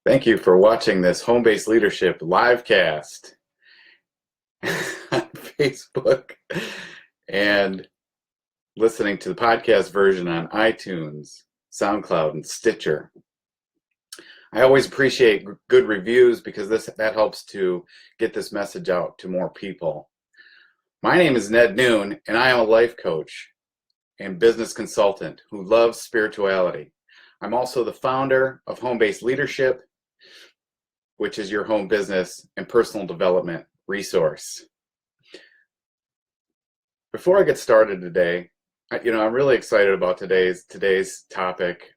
Thank you for watching this Home-Based Leadership live cast on Facebook and listening to the podcast version on iTunes, SoundCloud, and Stitcher. I always appreciate good reviews because that helps to get this message out to more people. My name is Ned Noon, and I am a life coach and business consultant who loves spirituality. I'm also the founder of Home-Based Leadership, which is your home business and personal development resource. Before I get started today, I'm really excited about today's topic.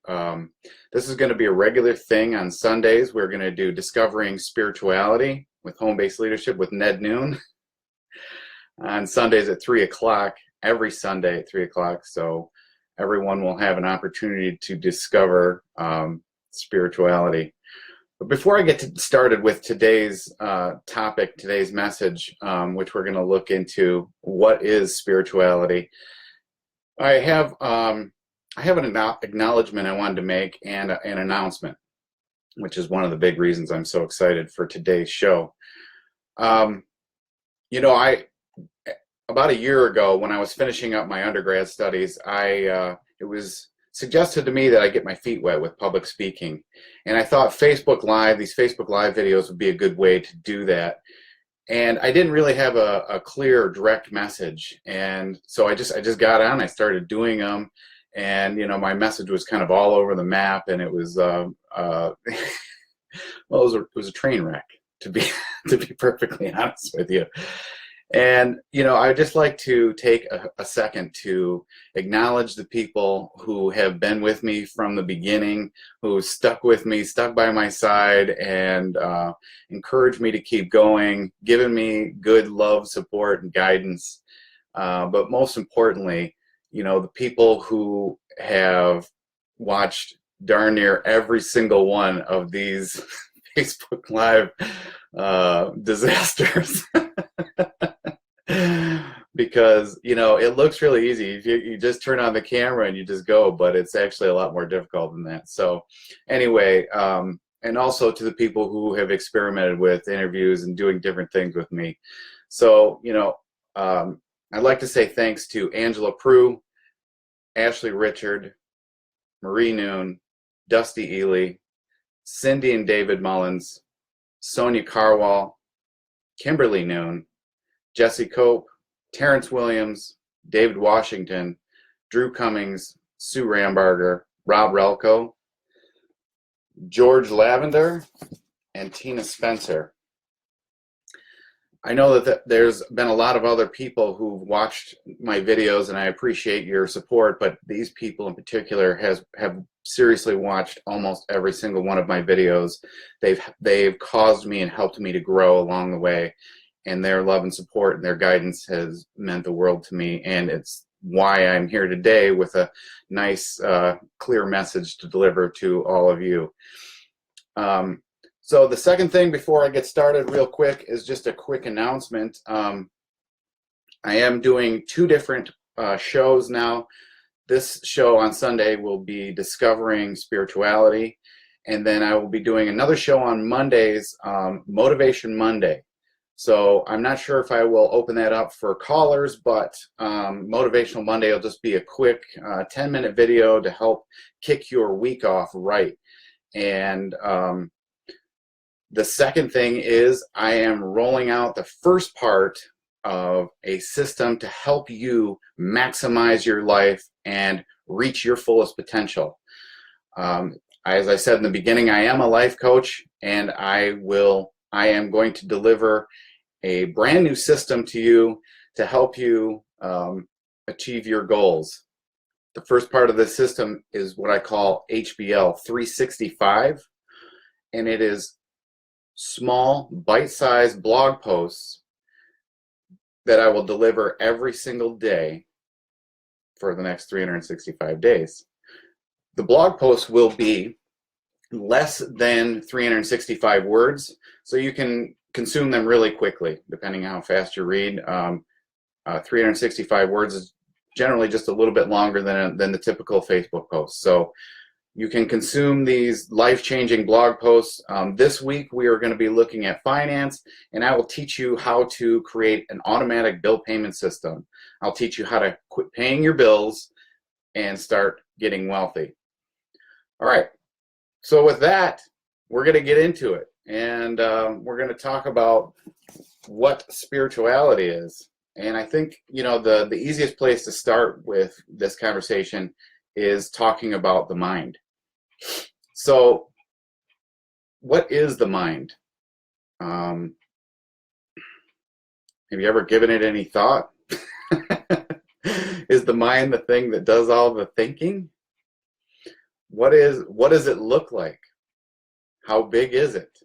This is going to be a regular thing on Sundays. We're going to do Discovering Spirituality with Home-Based Leadership with Ned Noon on Sundays at 3 o'clock, every Sunday at 3 o'clock. So everyone will have an opportunity to discover spirituality. But before I get started with today's topic, today's message, which we're going to look into what is spirituality, I have an acknowledgement I wanted to make and an announcement, which is one of the big reasons I'm so excited for today's show. About a year ago, when I was finishing up my undergrad studies, it was suggested to me that I get my feet wet with public speaking. And I thought these Facebook Live videos would be a good way to do that. And I didn't really have a clear, direct message. And so I just got on, I started doing them. And, my message was kind of all over the map. And it was, well, it was a train wreck, to be perfectly honest with you. And, I'd just like to take a second to acknowledge the people who have been with me from the beginning, who stuck with me, stuck by my side, and encouraged me to keep going, given me good love, support, and guidance. But most importantly, the people who have watched darn near every single one of these Facebook Live disasters. Because it looks really easy. You just turn on the camera and you just go, but it's actually a lot more difficult than that. So anyway, and also to the people who have experimented with interviews and doing different things with me. So I'd like to say thanks to Angela Prue, Ashley Richard, Marie Noon, Dusty Ely, Cindy and David Mullins, Sonia Carwall, Kimberly Noon, Jesse Cope, Terrence Williams, David Washington, Drew Cummings, Sue Rambarger, Rob Relko, George Lavender, and Tina Spencer. I know that there's been a lot of other people who've watched my videos, and I appreciate your support, but these people in particular have seriously watched almost every single one of my videos. They've caused me and helped me to grow along the way. And their love and support and their guidance has meant the world to me. And it's why I'm here today with a nice, clear message to deliver to all of you. So the second thing before I get started real quick is just a quick announcement. I am doing two different shows now. This show on Sunday will be Discovering Spirituality. And then I will be doing another show on Mondays, Motivation Monday. So I'm not sure if I will open that up for callers, but Motivational Monday will just be a quick 10-minute video to help kick your week off right. And the second thing is I am rolling out the first part of a system to help you maximize your life and reach your fullest potential. As I said in the beginning, I am a life coach, and I am going to deliver a brand new system to you to help you achieve your goals. The first part of this system is what I call HBL 365, and it is small, bite-sized blog posts that I will deliver every single day for the next 365 days. The blog posts will be less than 365 words, so you can consume them really quickly, depending on how fast you read. 365 words is generally just a little bit longer than the typical Facebook post. So You can consume these life-changing blog posts. This week we are going to be looking at finance, and I will teach you how to create an automatic bill payment system. I'll teach you how to quit paying your bills and start getting wealthy. All right, so with that, we're going to get into it, and we're going to talk about what spirituality is. And I think, the easiest place to start with this conversation is talking about the mind. So, what is the mind? Have you ever given it any thought? Is the mind the thing that does all the thinking? What does it look like? How big is it?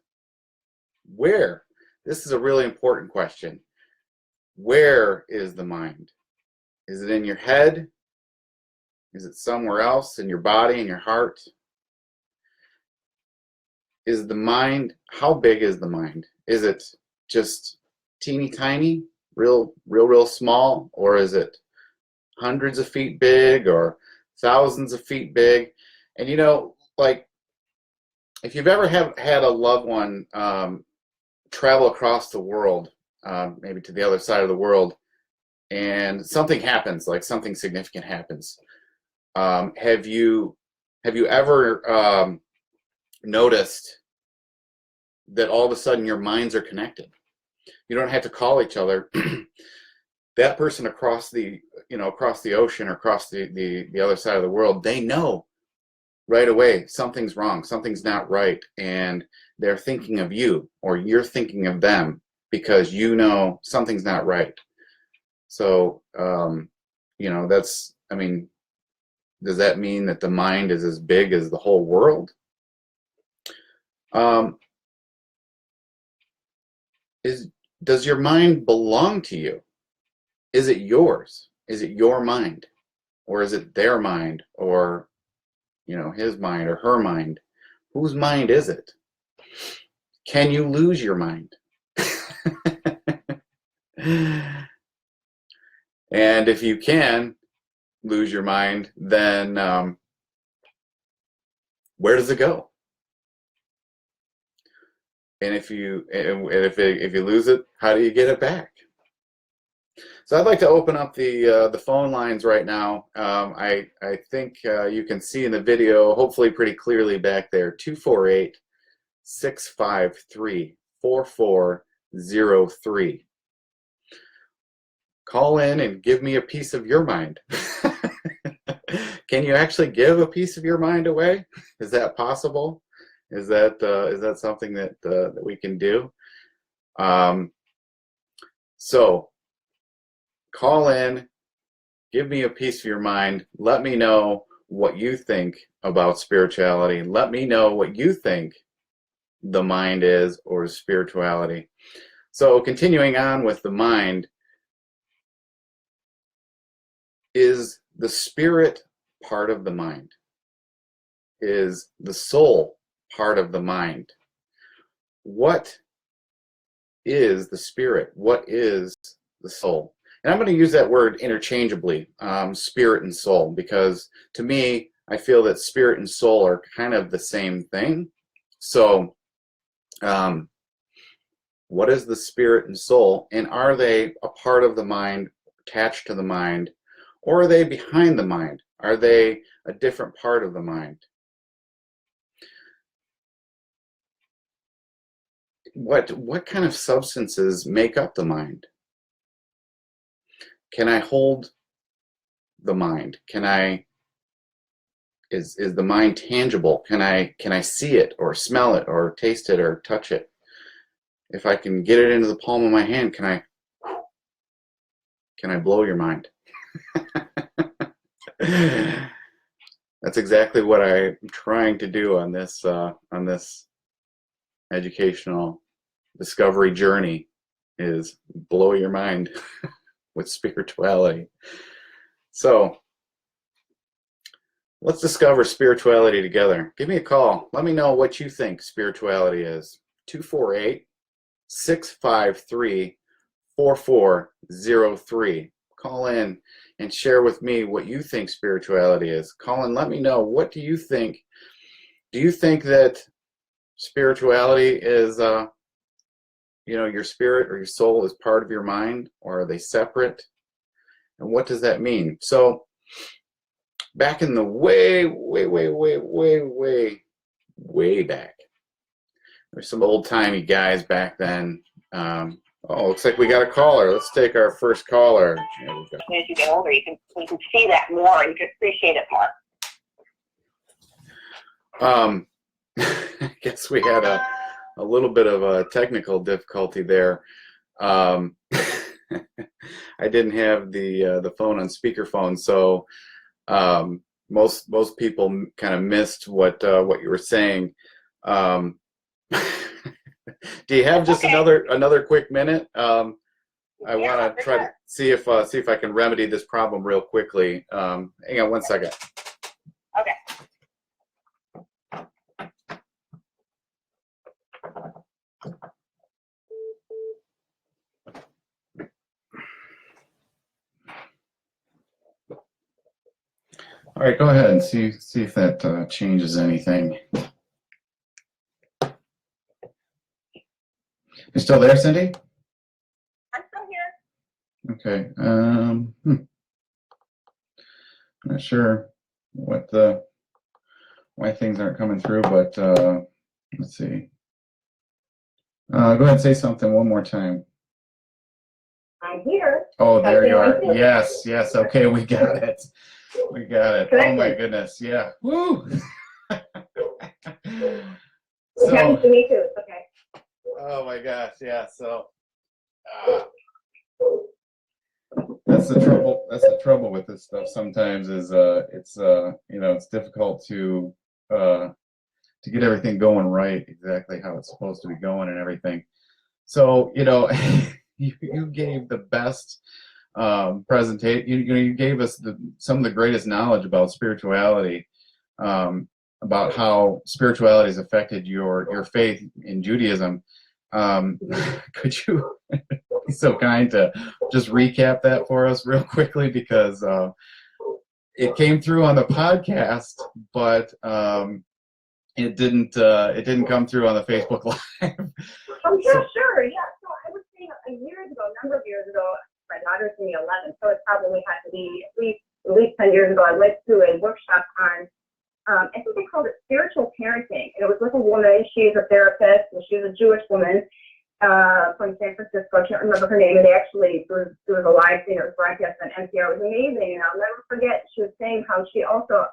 Where? This is a really important question. Where is the mind? Is it in your head? Is it somewhere else in your body, in your heart? Is the mind, how big is the mind? Is it just teeny tiny, real small, or is it hundreds of feet big or thousands of feet big? And if you've ever had a loved one travel across the world, maybe to the other side of the world, and something happens, like something significant happens, have you ever noticed that all of a sudden your minds are connected? You don't have to call each other. That person across the ocean or across the other side of the world, they know right away something's wrong, something's not right, and they're thinking of you, or you're thinking of them, because something's not right. So does that mean that the mind is as big as the whole world? Does your mind belong to you? Is it yours? Is it your mind? Or is it their mind? Or, his mind or her mind? Whose mind is it? Can you lose your mind? And if you can lose your mind, then where does it go? And if you lose it, how do you get it back? So I'd like to open up the phone lines right now. I think you can see in the video, hopefully pretty clearly back there, 248-653-4403. Call in and give me a piece of your mind. Can you actually give a piece of your mind away? Is that possible? Is that something that we can do? So call in, give me a piece of your mind. Let me know what you think about spirituality. Let me know what you think the mind is, or spirituality. So continuing on with the mind, is the spirit part of the mind? Is the soul part of the mind? What is the spirit? What is the soul? And I'm going to use that word interchangeably, spirit and soul, because to me, I feel that spirit and soul are kind of the same thing. So, what is the spirit and soul? And are they a part of the mind, attached to the mind, or are they behind the mind? Are they a different part of the mind? What kind of substances make up the mind? Can I hold the mind? Is the mind tangible? Can I see it, or smell it, or taste it, or touch it? If I can get it into the palm of my hand, can I blow your mind? That's exactly what I'm trying to do on this educational discovery journey, is blow your mind with spirituality. So let's discover spirituality together. Give me a call. Let me know what you think spirituality is. 248-653-4403. Call in and share with me what you think spirituality is. Call in, let me know, what do you think do you think that spirituality is, your spirit or your soul is part of your mind, or are they separate? And what does that mean? So back in the way back, there's some old-timey guys back then. Looks like we got a caller. Let's take our first caller. Here we go. As you get older, you can see that more. You can appreciate it more. I guess we had a little bit of a technical difficulty there. I didn't have the phone on speakerphone, so most people kind of missed what you were saying. Do you have just another quick minute? I want to try to see if I can remedy this problem real quickly. Hang on one second. Okay. All right, go ahead and see if that changes anything. You still there, Cindy? I'm still here. Okay. Not sure why things aren't coming through, but let's see. Go ahead and say something one more time. I'm here. Oh, there you are. Yes. Okay, we got it. We got it. Oh my goodness. Yeah. Woo. It happens to me too. It's okay. Oh my gosh. Yeah. So that's the trouble. That's the trouble with this stuff. Sometimes is it's difficult to get everything going right, exactly how it's supposed to be going and everything. So you gave the best presentation. You gave us some of the greatest knowledge about spirituality, about how spirituality has affected your faith in Judaism. Could you be so kind to just recap that for us real quickly, because it came through on the podcast, but it didn't come through on the Facebook Live. Oh, yeah, sure. Yeah. So I was saying a number of years ago, my daughter's in the 11th, so it probably had to be at least 10 years ago. I went to a workshop on, I think they called it spiritual parenting. And it was with a woman. She's a therapist, and she's a Jewish woman from San Francisco. I can't remember her name. And they actually, there was a live thing, it was broadcast on NPR. It was amazing. And I'll never forget, she was saying how she also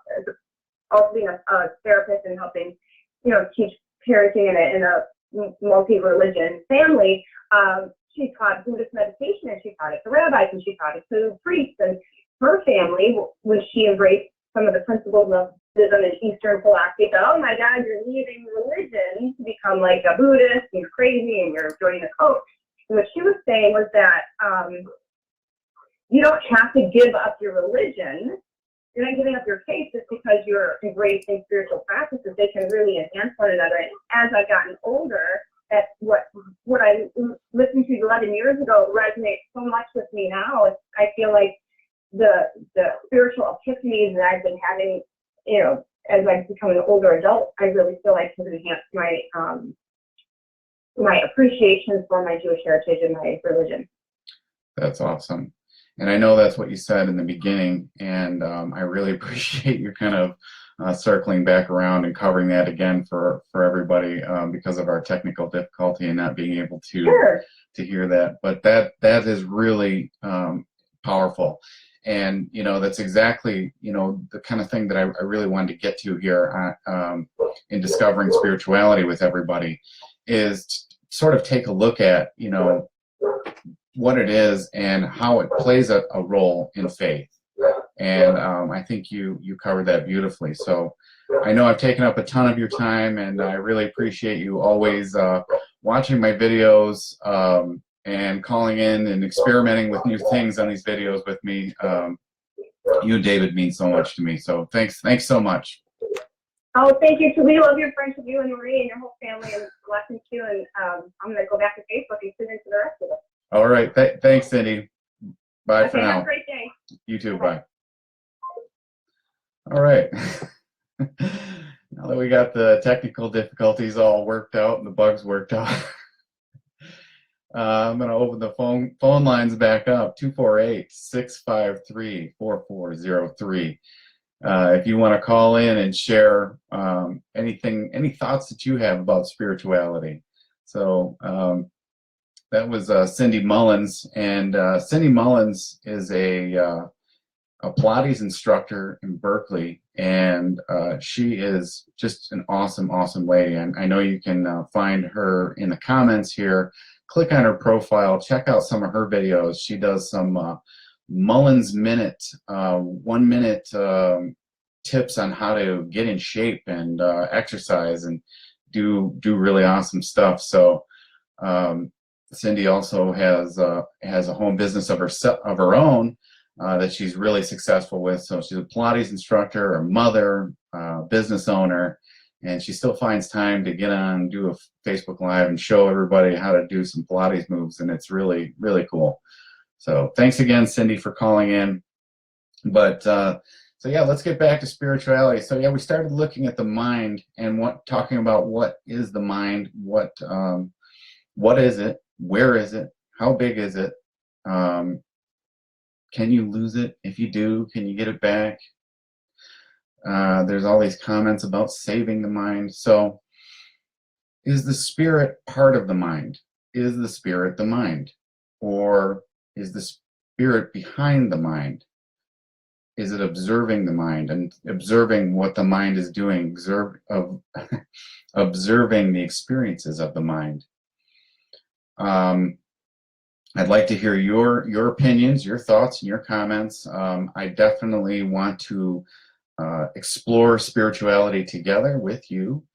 being a therapist and helping, teach parenting in a multi-religion family. She taught Buddhist meditation, and she taught it to rabbis, and she taught it to priests. And her family, when she embraced some of the principles of Buddhism and Eastern philosophy, said, "Oh my God, you're leaving religion to become like a Buddhist, and you're crazy, and you're joining a cult." And what she was saying was that you don't have to give up your religion. You're not giving up your faith just because you're embracing spiritual practices. They can really enhance one another. And as I've gotten older, that's what I listened to 11 years ago resonates so much with me now. I feel like the spiritual epiphanies that I've been having, as I've become an older adult, I really feel like has enhanced my my appreciation for my Jewish heritage and my religion. That's awesome. And I know that's what you said in the beginning, and I really appreciate your kind of circling back around and covering that again for everybody, because of our technical difficulty and not being able to hear that. But that is really powerful, and that's exactly the kind of thing that I really wanted to get to here in discovering spirituality with everybody, is to sort of take a look at what it is and how it plays a role in faith. And I think you covered that beautifully. So I know I've taken up a ton of your time, and I really appreciate you always watching my videos and calling in and experimenting with new things on these videos with me. You, David, mean so much to me. So thanks so much. Oh, thank you. We love your friendship, you and Marie and your whole family, and blessings to you. And I'm going to go back to Facebook and tune into the rest of it. All right. Thanks, Cindy. Bye for now. Have a great day. You too. Bye. All right. Now that we got the technical difficulties all worked out and the bugs worked out, I'm going to open the phone lines back up, 248-653-4403. If you want to call in and share any thoughts that you have about spirituality. So that was Cindy Mullins, and Cindy Mullins is a Pilates instructor in Berkeley, and she is just an awesome, awesome lady. And I know you can find her in the comments here. Click on her profile, check out some of her videos. She does some Mullins Minute, 1 minute tips on how to get in shape and exercise and do really awesome stuff. So Cindy also has a home business of her own that she's really successful with. So she's a Pilates instructor, a mother, business owner, and she still finds time to get on, do a Facebook Live, and show everybody how to do some Pilates moves, and it's really, really cool. So thanks again, Cindy, for calling in. But so yeah, let's get back to spirituality. So yeah, we started looking at the mind and talking about what is the mind, what is it, where is it, how big is it, can you lose it? If you do, can you get it back? There's all these comments about saving the mind. So is the spirit part of the mind? Is the spirit the mind? Or is the spirit behind the mind? Is it observing the mind and observing what the mind is doing, observing the experiences of the mind? I'd like to hear your opinions, your thoughts, and your comments. I definitely want to explore spirituality together with you,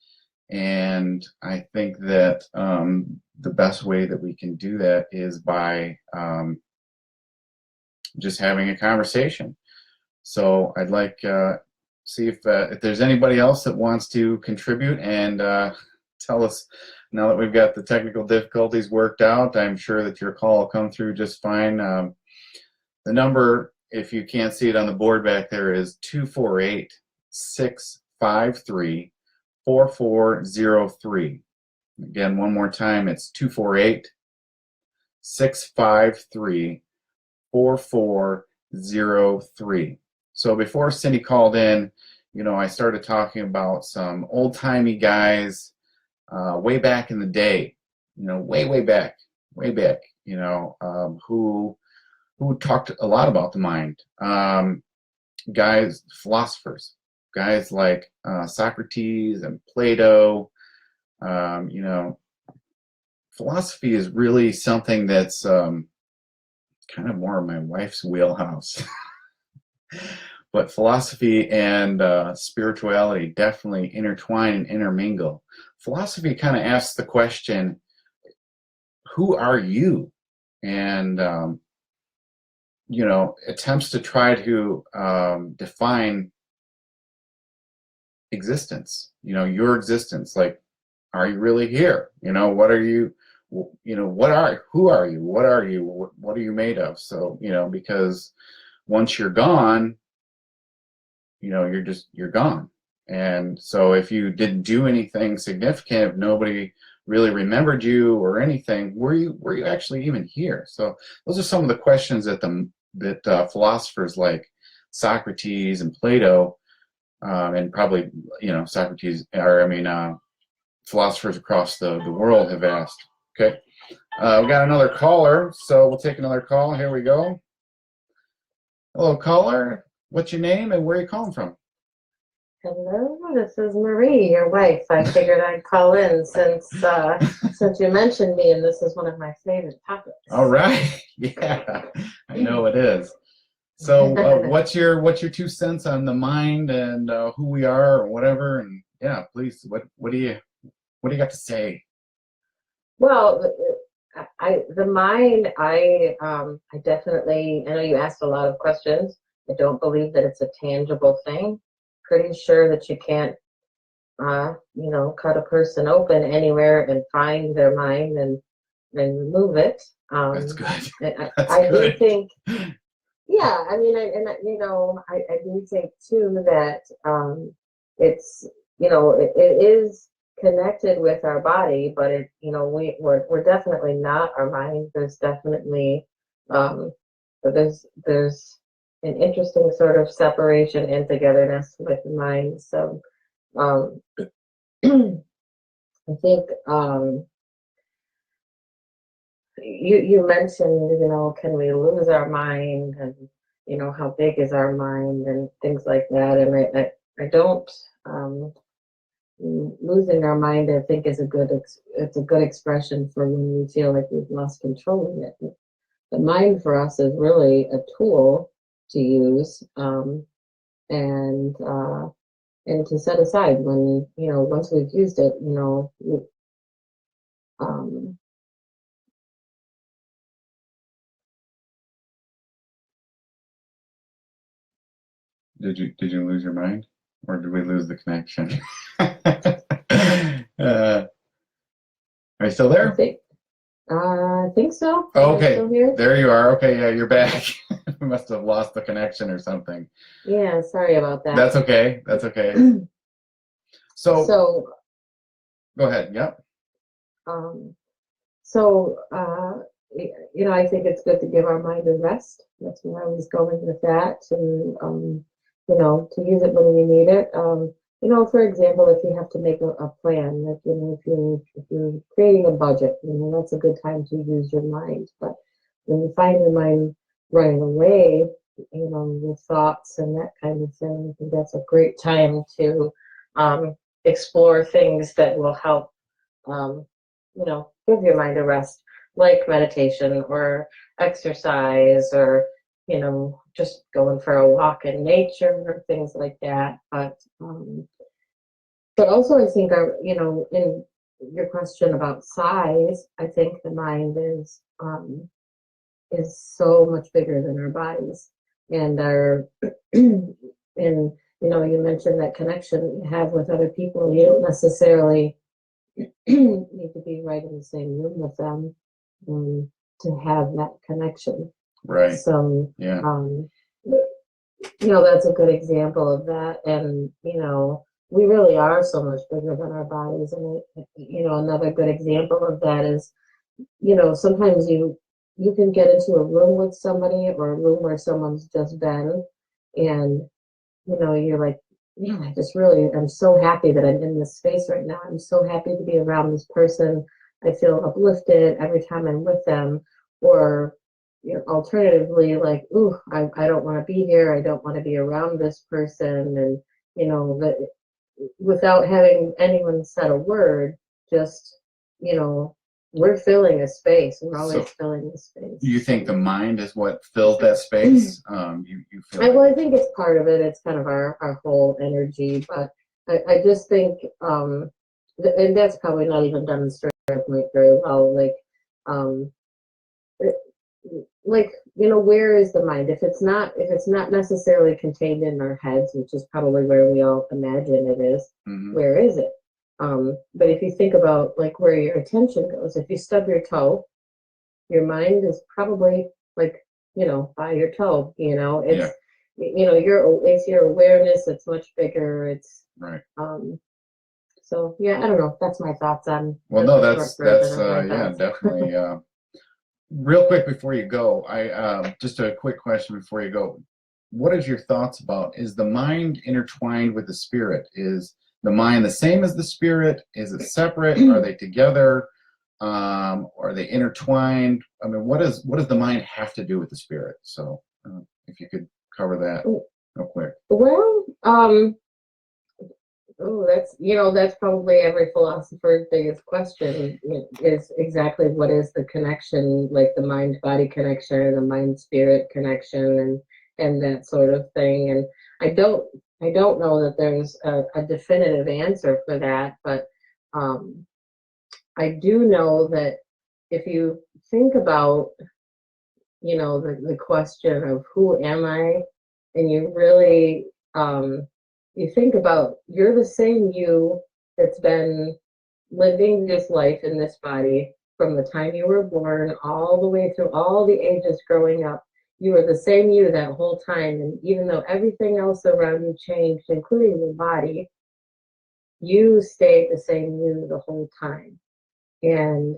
and I think that the best way that we can do that is by just having a conversation. So I'd like see if there's anybody else that wants to contribute and tell us. Now that we've got the technical difficulties worked out, I'm sure that your call will come through just fine. The number, if you can't see it on the board back there, is 248-653-4403. Again, one more time, it's 248-653-4403. So before Cindy called in, I started talking about some old-timey guys way back in the day, way back, who talked a lot about the mind. Guys, philosophers, guys like Socrates and Plato. Philosophy is really something that's kind of more of my wife's wheelhouse. But philosophy and spirituality definitely intertwine and intermingle. Philosophy kind of asks the question, who are you? And, attempts to try to define existence, your existence. Like, are you really here? What are you, who are you? What are you? What are you made of? So, because once you're gone, you're gone. And so if you didn't do anything significant, if nobody really remembered you or anything, were you actually even here? So those are some of the questions that philosophers like Socrates and Plato, and probably philosophers across the world have asked. Okay, we got another caller, so we'll take another call. Here we go. Hello, caller. What's your name and where are you calling from? Hello, this is Marie, your wife. I figured I'd call in since you mentioned me, and this is one of my favorite topics. All right, yeah, I know it is. So, what's your 2 cents on the mind and who we are or whatever? And yeah, please, what do you got to say? Well, the mind. I definitely. I know you asked a lot of questions. I don't believe that it's a tangible thing. Pretty sure that you can't, cut a person open anywhere and find their mind and remove it. That's good. I do think, yeah. I mean, I do think too that it's it is connected with our body, but we're definitely not our mind. There's definitely, there's an interesting sort of separation and togetherness with the mind. So, um, I think, you mentioned, can we lose our mind, and how big is our mind and things like that. And I don't, losing our mind, I think, is it's a good expression for when we feel like we've lost control of it. The mind for us is really a tool to use, and to set aside when, once we've used it, um, Did you lose your mind, or did we lose the connection? Are you still I there? think so. Oh, Am I okay, still here? there you are. Okay, yeah, you're back. We must have lost the connection or something. Yeah, sorry about that. That's okay. That's okay. So, So, go ahead. Yep. um, so, I think it's good to give our mind a rest. That's where I was going with that, and to use it when we need it. For example, if you have to make a plan, like, if you're creating a budget, that's a good time to use your mind. But when you find your mind running away, with thoughts and that kind of thing, I think that's a great time to explore things that will help, give your mind a rest, like meditation or exercise, or, just going for a walk in nature or things like that. But also, I think, in your question about size, I think the mind is so much bigger than our bodies, and and you mentioned that connection you have with other people. You don't necessarily need to be right in the same room with them, to have that connection. Right. So, Yeah. that's a good example of that. And, we really are so much bigger than our bodies. And, another good example of that is, sometimes you can get into a room with somebody, or a room where someone's just been, and, you're like, man, I'm so happy that I'm in this space right now. I'm so happy to be around this person. I feel uplifted every time I'm with them. Or, alternatively, like, ooh, I don't want to be here. I don't want to be around this person. And, that without having anyone said a word, just, we're filling a space. We're always filling the space. You think the mind is what fills that space? You feel Well, I think it's part of it. It's kind of our whole energy. But I just think, and that's probably not even demonstrated very well. Where is the mind? If it's not necessarily contained in our heads, which is probably where we all imagine it is, where is it? But if you think about, like, where your attention goes, if you stub your toe, your mind is probably, like, by your toe. It's it's your awareness. It's much bigger. It's right. So yeah, I don't know. That's my thoughts on. Well, no, that's yeah, definitely. Real quick before you go, I just a quick question before you go. What is your thoughts about, is the mind intertwined with the spirit? Is the mind the same as the spirit? Is it separate? Are they together? Are they intertwined? I mean, what does the mind have to do with the spirit? So, if you could cover that real quick. Well, that's probably every philosopher's biggest question, is exactly what is the connection, like the mind-body connection, the mind-spirit connection, and that sort of thing. And I don't know that there's a definitive answer for that, but I do know that if you think about, the question of who am I, and you really, you think about, you're the same you that's been living this life in this body from the time you were born all the way through all the ages growing up. You were the same you that whole time. And even though everything else around you changed, including your body, you stayed the same you the whole time. And,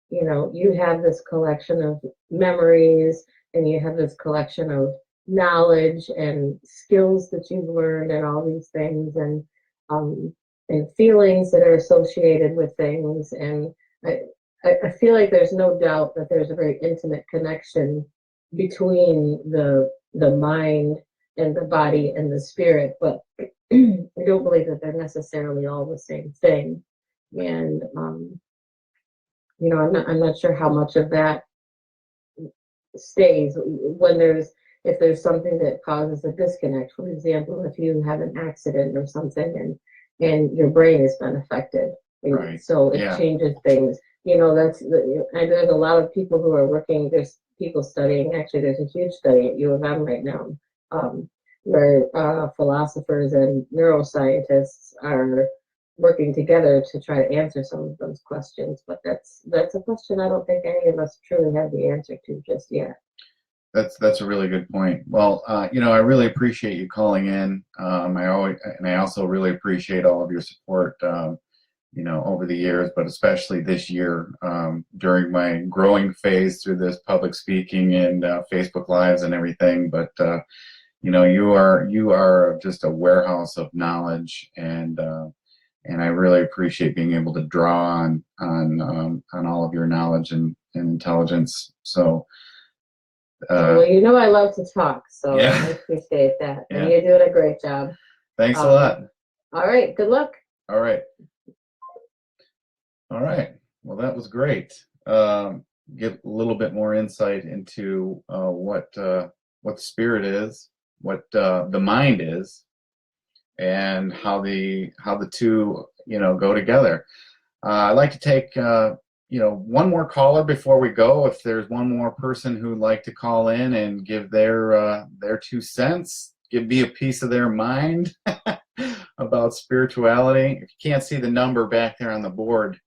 you know, you have this collection of memories and you have this collection of knowledge and skills that you've learned and all these things um, and feelings that are associated with things. And I, I feel like there's no doubt that there's a very intimate connection between the mind and the body and the spirit, but I don't believe that they're necessarily all the same thing. And you know, I'm not sure how much of that stays when if there's something that causes a disconnect. For example, if you have an accident or something and your brain has been affected, Right. so it Yeah. changes things. You know, and there's a lot of people who are working. There's people studying. Actually, there's a huge study at U of M right now, where philosophers and neuroscientists are working together to try to answer some of those questions. But that's a question I don't think any of us truly have the answer to just yet. That's a really good point. Well, you know, I really appreciate you calling in. I also really appreciate all of your support, you know, over the years, but especially this year, during my growing phase through this public speaking and Facebook Lives and everything. But you know, you are just a warehouse of knowledge, and I really appreciate being able to draw on all of your knowledge and intelligence. So. Well, you know I love to talk, so Yeah. I appreciate that. Yeah. And you're doing a great job. Thanks a lot. All right, good luck. All right. All right. Well, that was great. Give a little bit more insight into what the spirit is, what the mind is, and how the two, you know, go together. I'd like to take you know, one more caller before we go. If there's one more person who'd like to call in and give their 2 cents, give me a piece of their mind about spirituality. If you can't see the number back there on the board,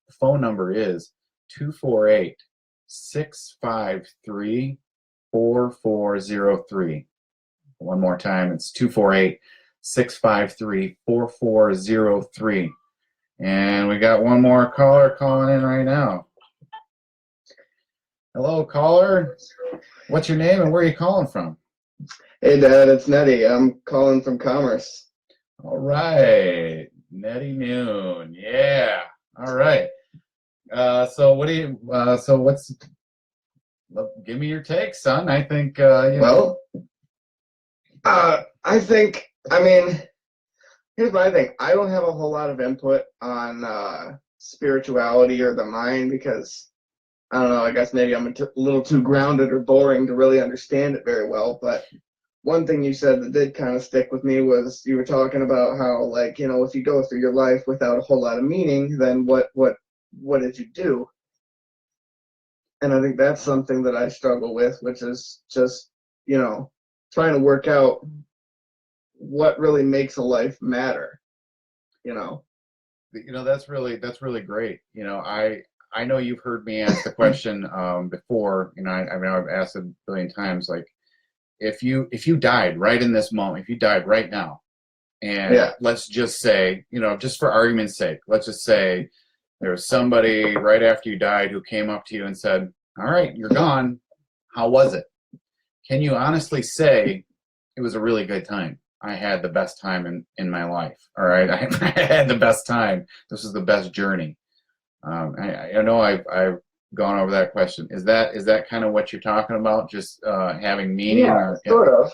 the phone number is 248-653-4403. One more time, it's 248-653-4403. And we got one more caller calling in right now. Hello, caller. What's your name and where are you calling from? Hey, Dad, it's Nettie. I'm calling from Commerce. All right, Nettie Noon. Yeah. All right. So what do you? Give me your take, son. I think. Well, I think. I mean, here's my thing. I don't have a whole lot of input on spirituality or the mind because I don't know. I guess maybe I'm a little too grounded or boring to really understand it very well. But one thing you said that did kind of stick with me was you were talking about how, like, you know, if you go through your life without a whole lot of meaning, then what did you do? And I think that's something that I struggle with, which is just, you know, trying to work out what really makes a life matter, you know. You know, that's really great. You know, I know you've heard me ask the question before. You know, I mean, I've asked it a billion times. Like, if you died right in this moment, if you died right now, and Yeah. let's just say, you know, just for argument's sake, let's just say there was somebody right after you died who came up to you and said, "All right, you're gone. How was it?" Can you honestly say it was a really good time? I had the best time in my life. All right, I had the best time. This was the best journey. I know I've gone over that question. Is that kind of what you're talking about? Just having meaning? Yeah, sort of.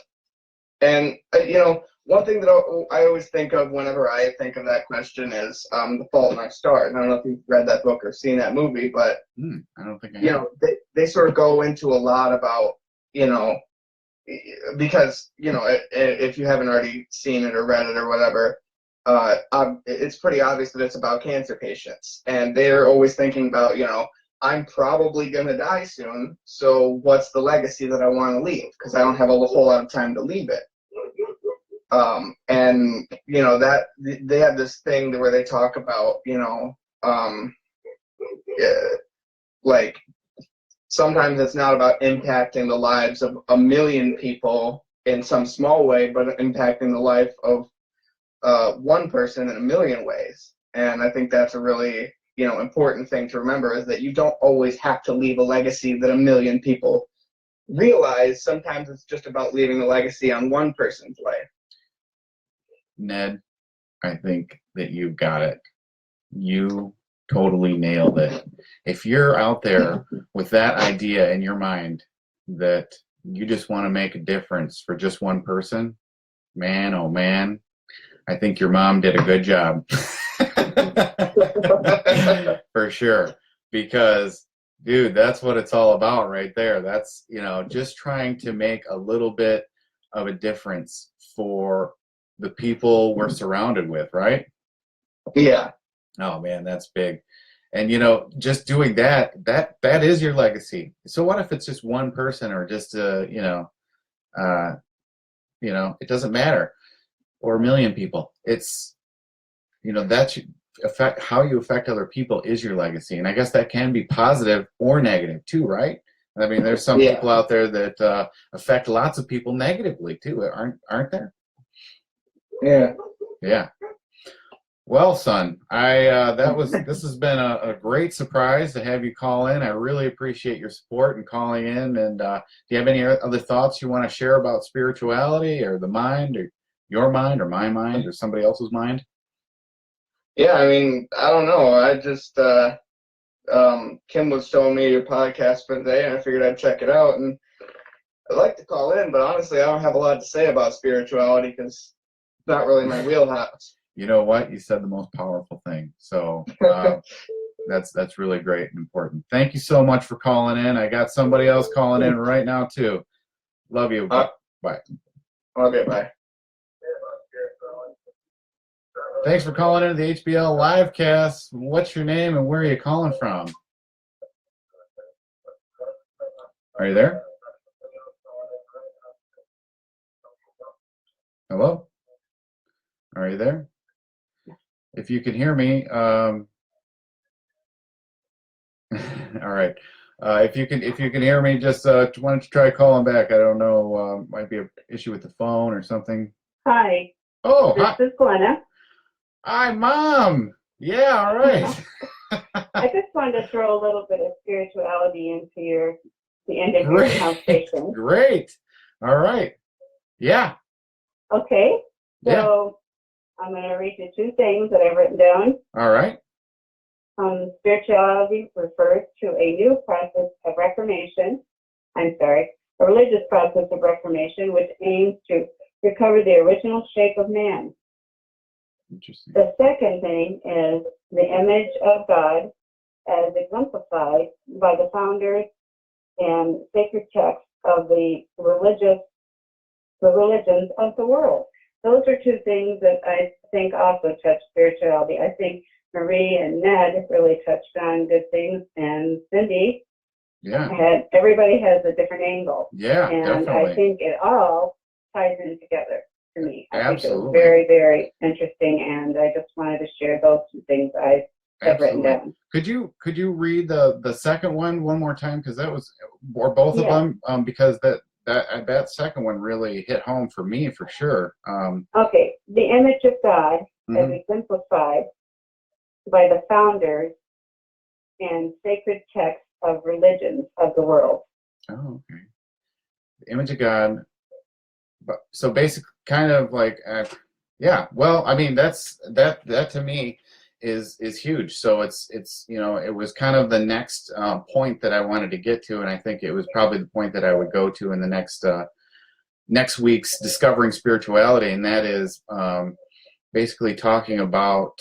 And you know, one thing that I always think of whenever I think of that question is The Fault in Our Stars. I don't know if you've read that book or seen that movie, but I don't think I have. you know, they sort of go into a lot about, you know, because, you know, if you haven't already seen it or read it or whatever, it's pretty obvious that it's about cancer patients, and they're always thinking about, you know, I'm probably going to die soon, so what's the legacy that I want to leave? Because I don't have a whole lot of time to leave it. And, you know, that they have this thing where they talk about, you know, like, sometimes it's not about impacting the lives of 1 million people in some small way, but impacting the life of one person in a million ways. And I think that's a really, important thing to remember, is that you don't always have to leave a legacy that a million people realize. Sometimes it's just about leaving a legacy on one person's life. Ned, I think that you've got it. You totally nailed it. If you're out there with that idea in your mind that you just want to make a difference for just one person, man, oh man, I think your mom did a good job. For sure. Because, dude, that's what it's all about right there. That's, just trying to make a little bit of a difference for the people we're surrounded with, right? Yeah. Oh man, that's big. And just doing that is your legacy. So what if it's just one person, or just it doesn't matter, or a million people. It's that's affect how you affect other people is your legacy. And I guess that can be positive or negative too, right? I mean, there's some people out there that affect lots of people negatively too, aren't there? Yeah. Yeah. Well, son, this has been a great surprise to have you call in. I really appreciate your support and calling in. And do you have any other thoughts you want to share about spirituality, or the mind, or your mind, or my mind, or somebody else's mind? Yeah, I mean, I don't know. I just Kim was showing me your podcast for the day, and I figured I'd check it out. And I'd like to call in, but honestly, I don't have a lot to say about spirituality, because it's not really my wheelhouse. You know what? You said the most powerful thing. So that's really great and important. Thank you so much for calling in. I got somebody else calling in right now too. Love you. Bye. Okay, bye. Thanks for calling into the HBL Livecast. What's your name and where are you calling from? Are you there? Hello? Are you there? If you can hear me, all right. If you can hear me, just why don't you try calling back? I don't know. Might be an issue with the phone or something. Hi, Oh, this hi, is Glenna. hi, Mom. Yeah, all right. I just wanted to throw a little bit of spirituality into the end of your Great. conversation. Great. All right. Yeah. Okay, so I'm going to read you two things that I've written down. All right. Spirituality refers to a new process of reformation. A religious process of reformation which aims to recover the original shape of man. Interesting. The second thing is the image of God as exemplified by the founders and sacred texts of the religions of the world. Those are two things that I think also touch spirituality. I think Marie and Ned really touched on good things, and Cindy everybody has a different angle. Yeah, and definitely. I think it all ties in together to me. I think it was Absolutely. very, very interesting, and I just wanted to share those two things I have written down. Could you read the second one more time, because that was, or both of them, because that second one really hit home for me for sure. Okay, the image of God as exemplified by the founders and sacred texts of religions of the world. Oh, okay. The image of God. But so basically, kind of like, well, I mean, that to me is huge. So it's it was kind of the next point that I wanted to get to, and I think it was probably the point that I would go to in the next week's Discovering Spirituality, and that is basically talking about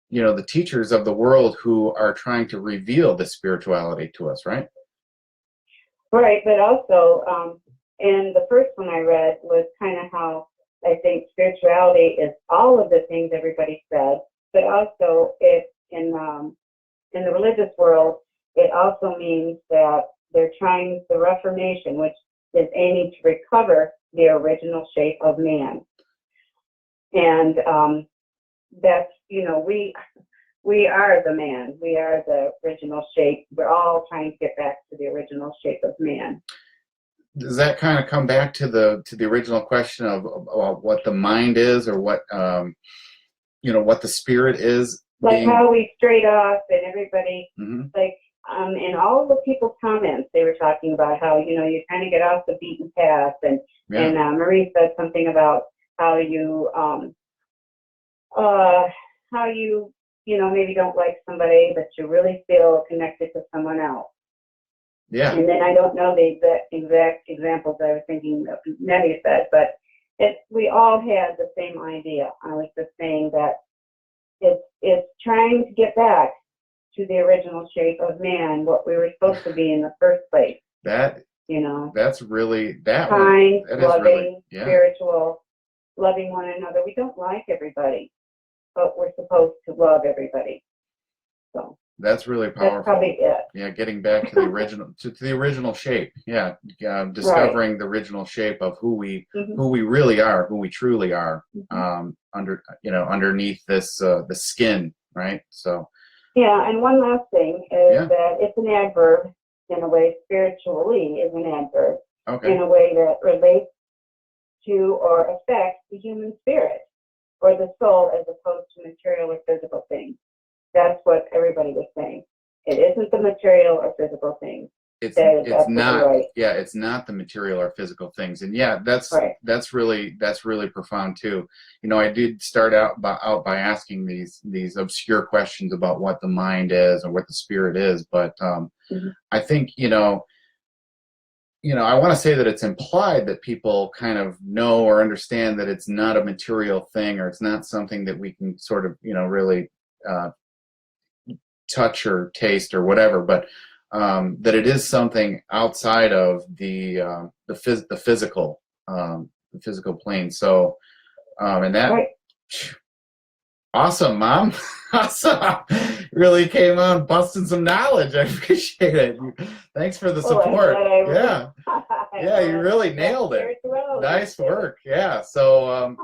the teachers of the world who are trying to reveal the spirituality to us, right? Right, but also, and the first one I read was kind of how I think spirituality is all of the things everybody said, but also in the religious world, it also means that they're trying the Reformation, which is aiming to recover the original shape of man. And that's, we are the man. We are the original shape. We're all trying to get back to the original shape of man. does that kind of come back to the original question of what the mind is, or what what the spirit is? Like how we straight off and everybody, Mhm. like, in all of the people's comments, they were talking about how, you kind of get off the beaten path. And, Yeah. and Marie said something about how you, maybe don't like somebody, but you really feel connected to someone else. Yeah. And then I don't know the exact examples I was thinking that Nettie said, but we all had the same idea. I was just saying that it's trying to get back to the original shape of man, what we were supposed to be in the first place. That's really that kind, one. That loving, is really, yeah. spiritual, loving one another. We don't like everybody, but we're supposed to love everybody. So that's really powerful. that's probably it. Yeah, getting back to the original to the original shape. Yeah, discovering the original shape of who we really are, who we truly are. Underneath this the skin, right? So. Yeah, and one last thing is that it's an adverb in a way. Spiritually is an adverb in a way that relates to or affects the human spirit or the soul as opposed to material or physical things. That's what everybody was saying. It isn't the material or physical things. It's not right. Yeah, it's not the material or physical things. And yeah, that's really profound too. I did start out by asking these obscure questions about what the mind is or what the spirit is, but I think I want to say that it's implied that people kind of know or understand that it's not a material thing, or it's not something that we can sort of really touch or taste or whatever, but that it is something outside of the physical plane. So and that awesome, Mom. Awesome. Really came on busting some knowledge. I appreciate it. Thanks for the support. Yeah, you really nailed it. Nice work. Yeah. So I'm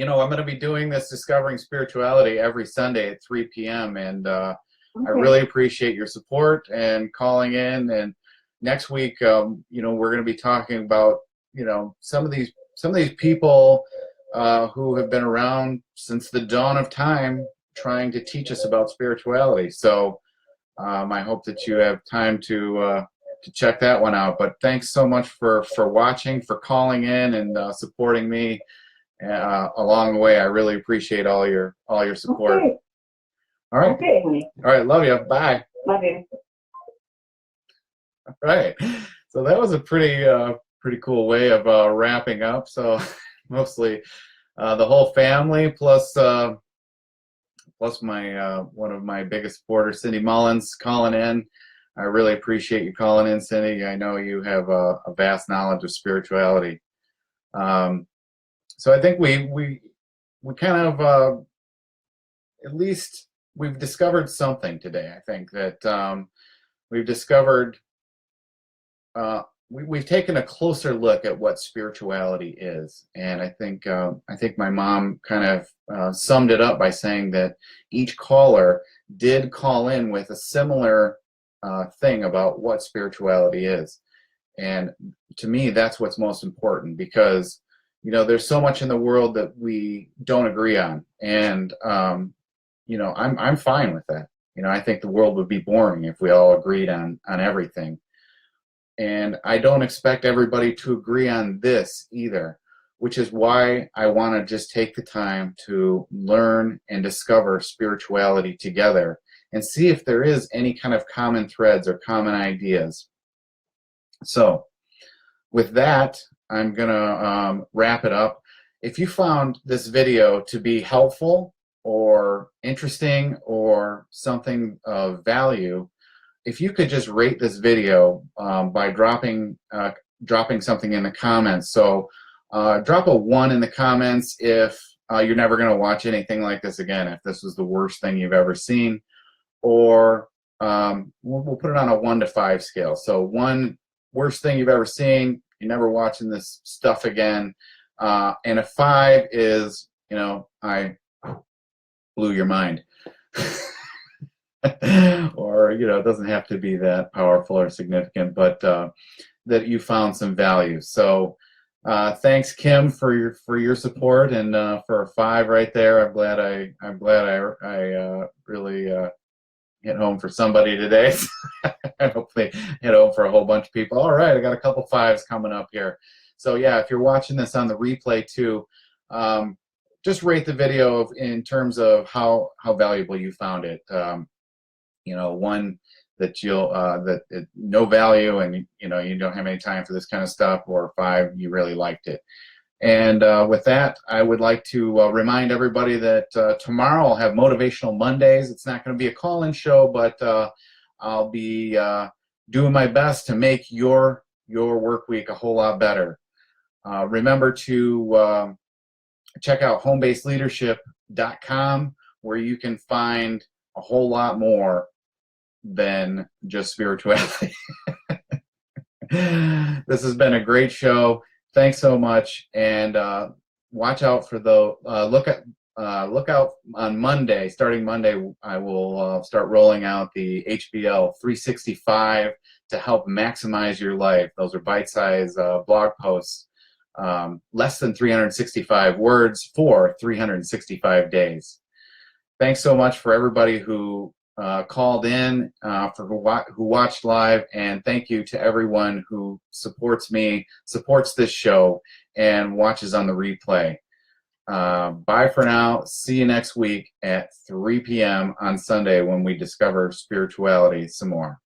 going to be doing this Discovering Spirituality every Sunday at 3 p.m. and I really appreciate your support and calling in. And next week, we're going to be talking about, some of these people who have been around since the dawn of time, trying to teach us about spirituality. So I hope that you have time to check that one out. But thanks so much for watching, for calling in and supporting me along the way. I really appreciate all your support. Okay. All right. Okay, honey. All right. Love you. Bye. Love you. All right. So that was a pretty cool way of wrapping up. So mostly the whole family plus my one of my biggest supporters, Cindy Mullins, calling in. I really appreciate you calling in, Cindy. I know you have a vast knowledge of spirituality. So I think we kind of at least we've discovered something today. I think that we've discovered we've taken a closer look at what spirituality is, and I think my mom kind of summed it up by saying that each caller did call in with a similar thing about what spirituality is, and to me that's what's most important, because there's so much in the world that we don't agree on, and I'm fine with that. I think the world would be boring if we all agreed on everything. And I don't expect everybody to agree on this either, which is why I want to just take the time to learn and discover spirituality together and see if there is any kind of common threads or common ideas. So with that, I'm going to wrap it up. If you found this video to be helpful or interesting or something of value, if you could just rate this video by dropping something in the comments. So drop a 1 in the comments if you're never going to watch anything like this again, if this was the worst thing you've ever seen, or we'll put it on a 1 to 5 scale. So 1, worst thing you've ever seen, you're never watching this stuff again, and a 5 is, I blew your mind. Or it doesn't have to be that powerful or significant, but that you found some value. So thanks, Kim, for your support, and for a 5 right there. I'm glad I really hit home for somebody today. And hopefully hit home for a whole bunch of people. All right, I got a couple 5s coming up here. So yeah, if you're watching this on the replay too, just rate the video in terms of how valuable you found it. You know, 1 that you'll no value, and you know you don't have any time for this kind of stuff, or 5 you really liked it. And with that, I would like to remind everybody that tomorrow I'll have Motivational Mondays. It's not going to be a call-in show, but I'll be doing my best to make your work week a whole lot better. Remember to check out homebasedleadership.com, where you can find a whole lot more than just spirituality. This has been a great show. Thanks so much, and watch out for the look out on Monday. Starting Monday, I will start rolling out the HBL 365 to help maximize your life. Those are bite-sized blog posts, less than 365 words for 365 days. Thanks so much for everybody who called in, who watched live, and thank you to everyone who supports me, supports this show, and watches on the replay. Bye for now. See you next week at 3 p.m. on Sunday when we discover spirituality some more.